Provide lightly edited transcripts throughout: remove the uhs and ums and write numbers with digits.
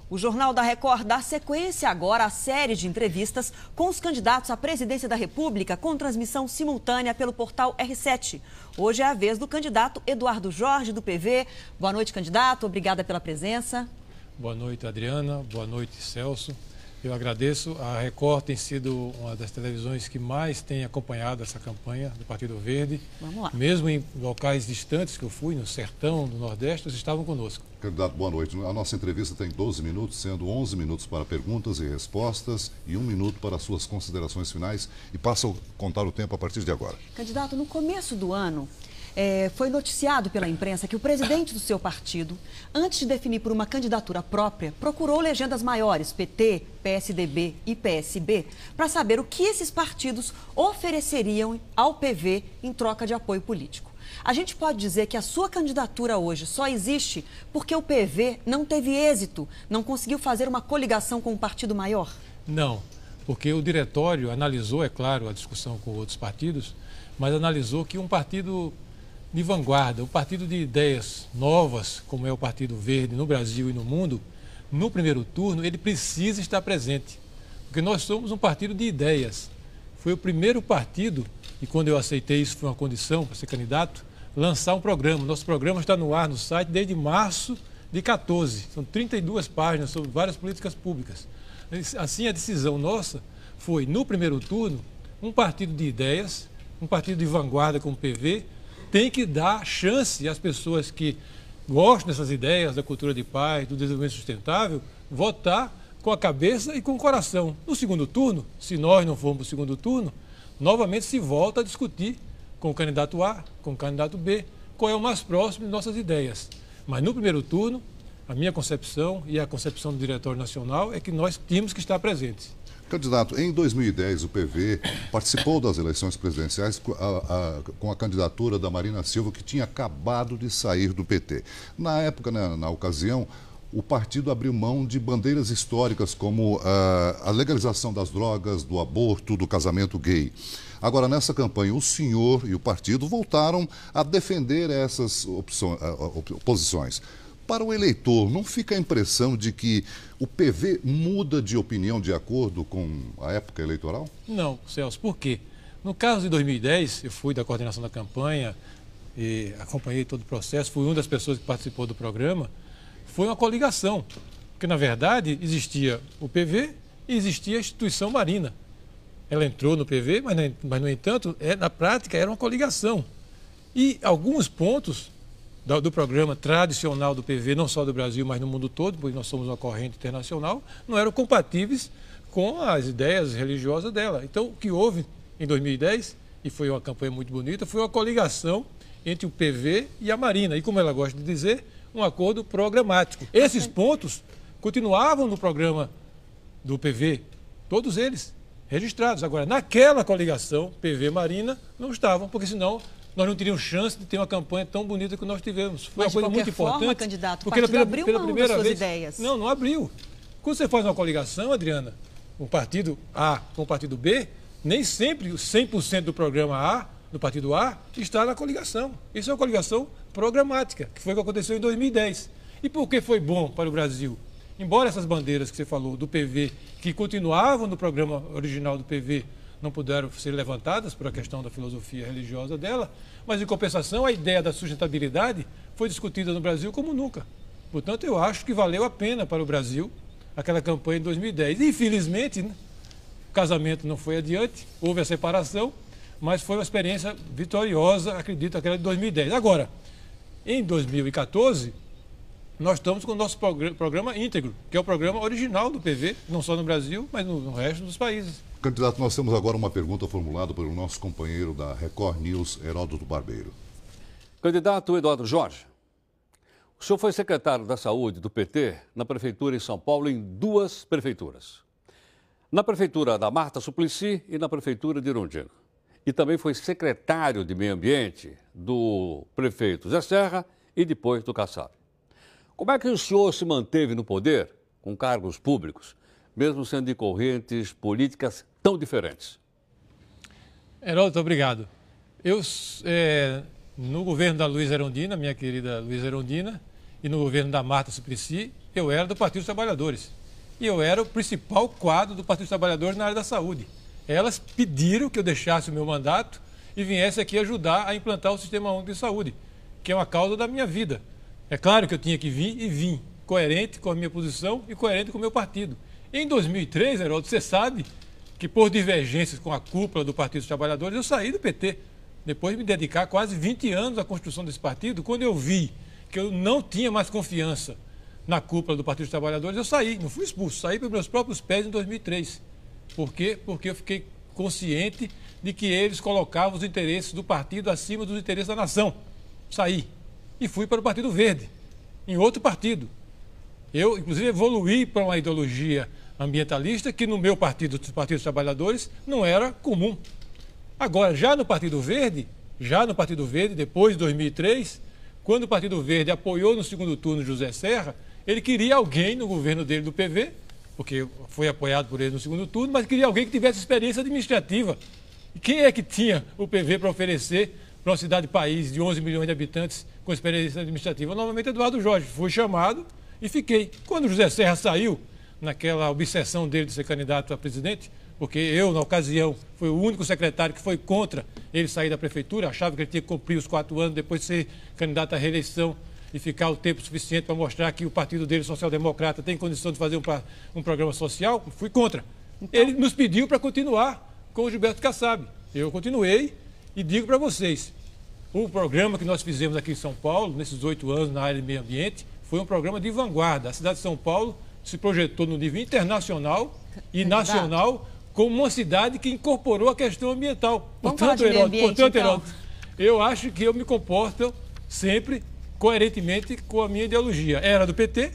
O Jornal da Record dá sequência agora à série de entrevistas com os candidatos à presidência da República com transmissão simultânea pelo portal R7. Hoje é a vez do candidato Eduardo Jorge, do PV. Boa noite, candidato. Obrigada pela presença. Boa noite, Adriana. Boa noite, Celso. Eu agradeço. A Record tem sido uma das televisões que mais tem acompanhado essa campanha do Partido Verde. Vamos lá. Mesmo em locais distantes que eu fui, no sertão do Nordeste, eles estavam conosco. Candidato, boa noite. A nossa entrevista tem 12 minutos, sendo 11 minutos para perguntas e respostas e 1 minuto para suas considerações finais. E passo a contar o tempo a partir de agora. Candidato, no começo do ano, foi noticiado pela imprensa que o presidente do seu partido, antes de definir por uma candidatura própria, procurou legendas maiores, PT, PSDB e PSB, para saber o que esses partidos ofereceriam ao PV em troca de apoio político. A gente pode dizer que a sua candidatura hoje só existe porque o PV não teve êxito, não conseguiu fazer uma coligação com um partido maior? Não, porque o diretório analisou, é claro, a discussão com outros partidos, mas analisou que um partido de vanguarda, um partido de ideias novas, como é o Partido Verde no Brasil e no mundo, no primeiro turno ele precisa estar presente, porque nós somos um partido de ideias. Foi o primeiro partido, e quando eu aceitei isso foi uma condição para ser candidato, lançar um programa. Nosso programa está no ar no site desde março de 14. São 32 páginas sobre várias políticas públicas. Assim, a decisão nossa foi, no primeiro turno, um partido de ideias, um partido de vanguarda como o PV, tem que dar chance às pessoas que gostam dessas ideias, da cultura de paz, do desenvolvimento sustentável, votar com a cabeça e com o coração. No segundo turno, se nós não formos para o segundo turno, novamente se volta a discutir com o candidato A, com o candidato B, qual é o mais próximo de nossas ideias. Mas no primeiro turno, a minha concepção e a concepção do Diretório Nacional é que nós tínhamos que estar presentes. Candidato, em 2010 o PV participou das eleições presidenciais com a candidatura da Marina Silva, que tinha acabado de sair do PT. Na época, na ocasião, o partido abriu mão de bandeiras históricas como a legalização das drogas, do aborto, do casamento gay. Agora, nessa campanha, o senhor e o partido voltaram a defender essas posições. Para o eleitor, não fica a impressão de que o PV muda de opinião de acordo com a época eleitoral? Não, Celso, por quê? No caso de 2010, eu fui da coordenação da campanha e acompanhei todo o processo, fui uma das pessoas que participou do programa, foi uma coligação, porque na verdade existia o PV e existia a instituição Marina. Ela entrou no PV, mas no entanto, na prática era uma coligação. E alguns pontos do programa tradicional do PV, não só do Brasil, mas no mundo todo, pois nós somos uma corrente internacional, não eram compatíveis com as ideias religiosas dela. Então, o que houve em 2010, e foi uma campanha muito bonita, foi uma coligação entre o PV e a Marina. E, como ela gosta de dizer, um acordo programático. Esses pontos continuavam no programa do PV, todos eles registrados. Agora, naquela coligação, PV-Marina, não estavam, porque senão nós não teríamos chance de ter uma campanha tão bonita que nós tivemos. Foi uma coisa muito importante. Forma, candidato, porque o partido abriu pela mão primeira das suas vez, ideias. Não abriu. Quando você faz uma coligação, Adriana, um partido A com o partido B, nem sempre o 100% do programa A, do partido A, está na coligação. Isso é uma coligação programática, que foi o que aconteceu em 2010. E por que foi bom para o Brasil? Embora essas bandeiras que você falou do PV, que continuavam no programa original do PV, não puderam ser levantadas por a questão da filosofia religiosa dela, mas, em compensação, a ideia da sustentabilidade foi discutida no Brasil como nunca. Portanto, eu acho que valeu a pena para o Brasil aquela campanha em 2010. Infelizmente, né, o casamento não foi adiante, houve a separação, mas foi uma experiência vitoriosa, acredito, aquela de 2010. Agora, em 2014, nós estamos com o nosso programa íntegro, que é o programa original do PV, não só no Brasil, mas no resto dos países. Candidato, nós temos agora uma pergunta formulada pelo nosso companheiro da Record News, Heródoto Barbeiro. Candidato Eduardo Jorge, o senhor foi secretário da Saúde do PT na Prefeitura em São Paulo, em 2 prefeituras. Na Prefeitura da Marta Suplicy e na Prefeitura de Irondina. E também foi secretário de Meio Ambiente do prefeito Zé Serra e depois do Kassab. Como é que o senhor se manteve no poder, com cargos públicos, mesmo sendo de correntes políticas tão diferentes? Heródoto, obrigado. Eu, no governo da Luísa Erundina, minha querida Luísa Erundina, e no governo da Marta Suplicy, eu era do Partido dos Trabalhadores. E eu era o principal quadro do Partido dos Trabalhadores na área da saúde. Elas pediram que eu deixasse o meu mandato e viesse aqui ajudar a implantar o Sistema Único de Saúde, que é uma causa da minha vida. É claro que eu tinha que vir e vim, coerente com a minha posição e coerente com o meu partido. Em 2003, Heródoto, você sabe que por divergências com a cúpula do Partido dos Trabalhadores, eu saí do PT. Depois de me dedicar quase 20 anos à construção desse partido, quando eu vi que eu não tinha mais confiança na cúpula do Partido dos Trabalhadores, eu saí, não fui expulso, saí pelos meus próprios pés em 2003. Por quê? Porque eu fiquei consciente de que eles colocavam os interesses do partido acima dos interesses da nação. Saí e fui para o Partido Verde, em outro partido. Eu, inclusive, evoluí para uma ideologia ambientalista que no meu partido, dos Partidos Trabalhadores, não era comum. Agora, já no Partido Verde, depois de 2003, quando o Partido Verde apoiou no segundo turno José Serra, ele queria alguém no governo dele do PV, porque foi apoiado por ele no segundo turno, mas queria alguém que tivesse experiência administrativa. E quem é que tinha o PV para oferecer para uma cidade-país de 11 milhões de habitantes com experiência administrativa? Novamente, Eduardo Jorge. Fui chamado e fiquei. Quando o José Serra saiu, naquela obsessão dele de ser candidato a presidente, porque eu, na ocasião, fui o único secretário que foi contra ele sair da prefeitura, achava que ele tinha que cumprir os 4 anos, depois de ser candidato à reeleição e ficar o tempo suficiente para mostrar que o partido dele, social-democrata, tem condição de fazer um programa social, fui contra. Então... Ele nos pediu para continuar com o Gilberto Kassab. Eu continuei e digo para vocês, o programa que nós fizemos aqui em São Paulo, nesses 8 anos na área de meio ambiente, foi um programa de vanguarda. A cidade de São Paulo se projetou no nível internacional e nacional como uma cidade que incorporou a questão ambiental. Portanto, Heródoto, eu acho que eu me comporto sempre coerentemente com a minha ideologia. Era do PT,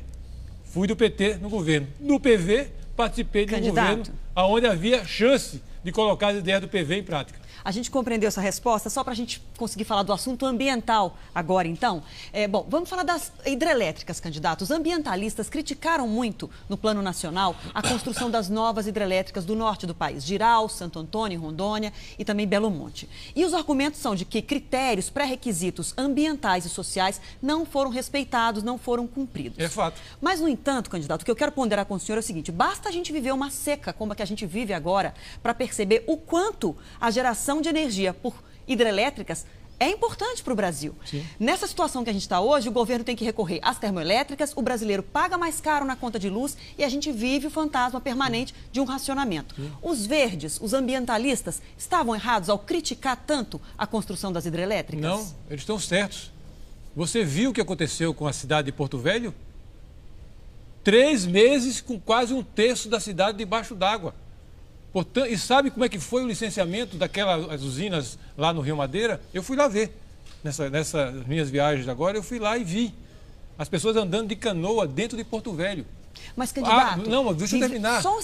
fui do PT no governo. No PV, participei de um governo onde havia chance de colocar as ideias do PV em prática. A gente compreendeu essa resposta, só para a gente conseguir falar do assunto ambiental agora, então. Bom, vamos falar das hidrelétricas, candidatos. Os ambientalistas criticaram muito, no plano nacional, a construção das novas hidrelétricas do norte do país, Jirau, Santo Antônio, Rondônia e também Belo Monte. E os argumentos são de que critérios, pré-requisitos ambientais e sociais não foram respeitados, não foram cumpridos. É fato. Mas, no entanto, candidato, o que eu quero ponderar com o senhor é o seguinte, basta a gente viver uma seca como a que a gente vive agora para perceber o quanto a geração de energia por hidrelétricas é importante para o Brasil. Sim. Nessa situação que a gente está hoje, o governo tem que recorrer às termoelétricas, o brasileiro paga mais caro na conta de luz e a gente vive o fantasma permanente de um racionamento. Sim. Os verdes, os ambientalistas, estavam errados ao criticar tanto a construção das hidrelétricas? Não, eles estão certos. Você viu o que aconteceu com a cidade de Porto Velho? 3 meses com quase 1/3 da cidade debaixo d'água. Portanto, e sabe como é que foi o licenciamento daquelas usinas lá no Rio Madeira? Eu fui lá ver. Nessas minhas viagens agora, eu fui lá e vi as pessoas andando de canoa dentro de Porto Velho. Mas, candidato... Não, deixa eu terminar. Só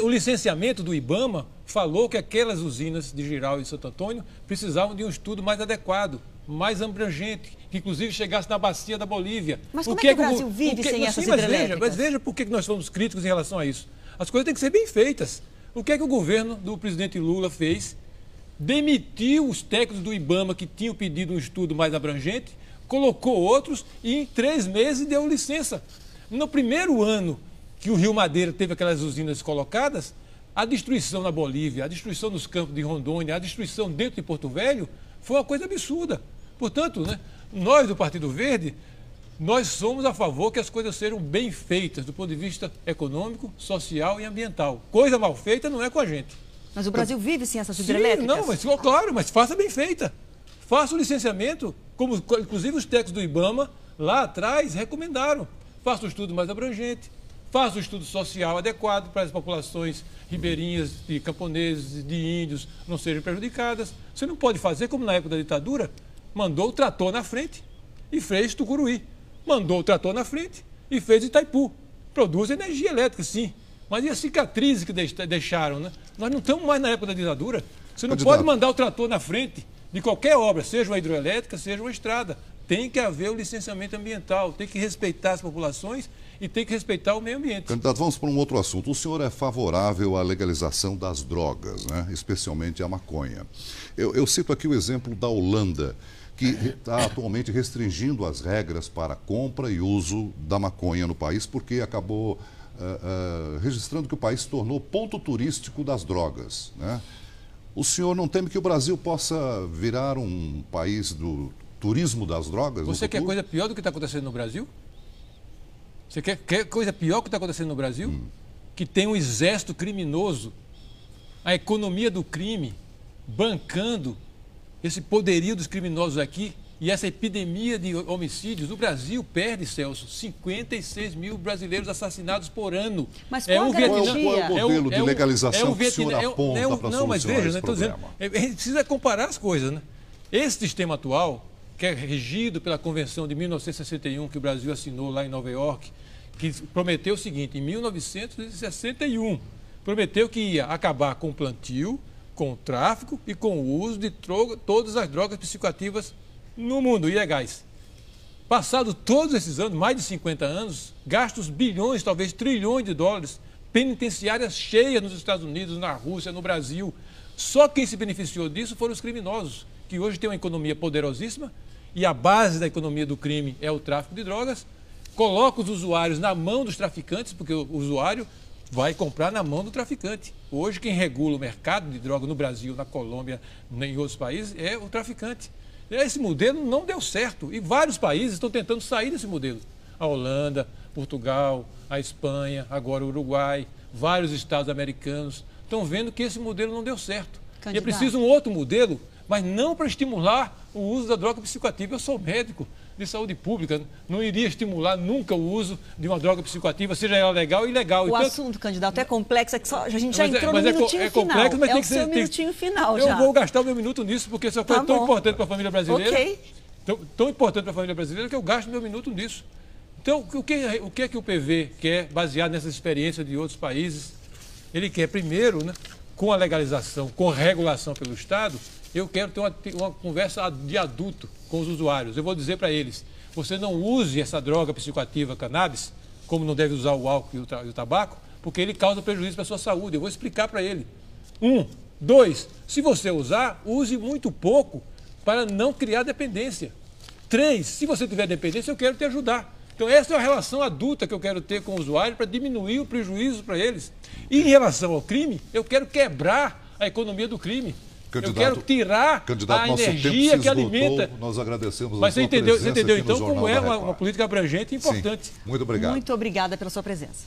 O licenciamento do IBAMA falou que aquelas usinas de Jirau e Santo Antônio precisavam de um estudo mais adequado, mais abrangente, que inclusive chegasse na bacia da Bolívia. Mas como é que o Brasil vive sem essas hidrelétricas? Mas veja por que nós somos críticos em relação a isso. As coisas têm que ser bem feitas. O que é que o governo do presidente Lula fez? Demitiu os técnicos do IBAMA que tinham pedido um estudo mais abrangente, colocou outros e em 3 meses deu licença. No primeiro ano que o Rio Madeira teve aquelas usinas colocadas, a destruição na Bolívia, a destruição nos campos de Rondônia, a destruição dentro de Porto Velho, foi uma coisa absurda. Portanto, né, nós do Partido Verde, nós somos a favor que as coisas sejam bem feitas do ponto de vista econômico, social e ambiental. Coisa mal feita não é com a gente. Mas o Brasil vive sem essas hidrelétricas? Não, mas claro, mas faça bem feita. Faça o licenciamento, como inclusive os técnicos do IBAMA lá atrás recomendaram. Faça um estudo mais abrangente, faça um estudo social adequado para as populações ribeirinhas, de camponeses, de índios não sejam prejudicadas. Você não pode fazer como na época da ditadura, mandou o trator na frente e fez Tucuruí. Mandou o trator na frente e fez Itaipu. Produz energia elétrica, sim. Mas e as cicatrizes que deixaram, né? Nós não estamos mais na época da ditadura. Você não pode mandar o trator na frente de qualquer obra, seja uma hidroelétrica, seja uma estrada. Tem que haver o licenciamento ambiental, tem que respeitar as populações e tem que respeitar o meio ambiente. Candidato, vamos para um outro assunto. O senhor é favorável à legalização das drogas, né? Especialmente a maconha. Eu cito aqui o exemplo da Holanda, que está atualmente restringindo as regras para compra e uso da maconha no país, porque acabou registrando que o país se tornou ponto turístico das drogas, né? O senhor não teme que o Brasil possa virar um país do turismo das drogas? Você quer coisa pior do que está acontecendo no Brasil? Você quer coisa pior do que está acontecendo no Brasil? Que tem um exército criminoso, a economia do crime, bancando esse poderio dos criminosos aqui e essa epidemia de homicídios. O Brasil perde, Celso, 56 mil brasileiros assassinados por ano. Mas qual a garantia? Qual é o modelo de legalização que o senhor aponta para solucionar esse problema? A gente precisa comparar as coisas, né? Esse sistema atual, que é regido pela Convenção de 1961, que o Brasil assinou lá em Nova York, que prometeu o seguinte, em 1961, prometeu que ia acabar com o plantio, com o tráfico e com o uso de todas as drogas psicoativas no mundo, ilegais. Passados todos esses anos, mais de 50 anos, gastos bilhões, talvez trilhões de dólares, penitenciárias cheias nos Estados Unidos, na Rússia, no Brasil. Só quem se beneficiou disso foram os criminosos, que hoje têm uma economia poderosíssima e a base da economia do crime é o tráfico de drogas, coloca os usuários na mão dos traficantes, porque o usuário vai comprar na mão do traficante. Hoje, quem regula o mercado de droga no Brasil, na Colômbia, em outros países, é o traficante. Esse modelo não deu certo e vários países estão tentando sair desse modelo. A Holanda, Portugal, a Espanha, agora o Uruguai, vários estados americanos estão vendo que esse modelo não deu certo. Candidato. E é preciso um outro modelo, mas não para estimular o uso da droga psicoativa. Eu sou médico de saúde pública, não iria estimular nunca o uso de uma droga psicoativa, seja ela legal ou ilegal. O assunto, candidato, é complexo, é que a gente já entrou no minutinho final. Complexo, mas é tem o que seu ser, minutinho final já. Eu vou gastar o meu minuto nisso, porque essa coisa é tão importante para a família brasileira. Ok. Tão importante para a família brasileira que eu gasto meu minuto nisso. Então, o que é que o PV quer, baseado nessas experiências de outros países? Ele quer, primeiro, né, com a legalização, com a regulação pelo Estado, eu quero ter uma conversa de adulto com os usuários. Eu vou dizer para eles, você não use essa droga psicoativa cannabis, como não deve usar o álcool e o tabaco, porque ele causa prejuízo para a sua saúde. Eu vou explicar para ele. 1. 2. Se você usar, use muito pouco para não criar dependência. 3. Se você tiver dependência, eu quero te ajudar. Então, essa é a relação adulta que eu quero ter com o usuário para diminuir o prejuízo para eles. E em relação ao crime, eu quero quebrar a economia do crime. Candidato, eu quero tirar a energia que alimenta. Nós agradecemos Mas a sua presença. Você entendeu então como é uma política abrangente e importante. Sim, muito obrigado. Muito obrigada pela sua presença.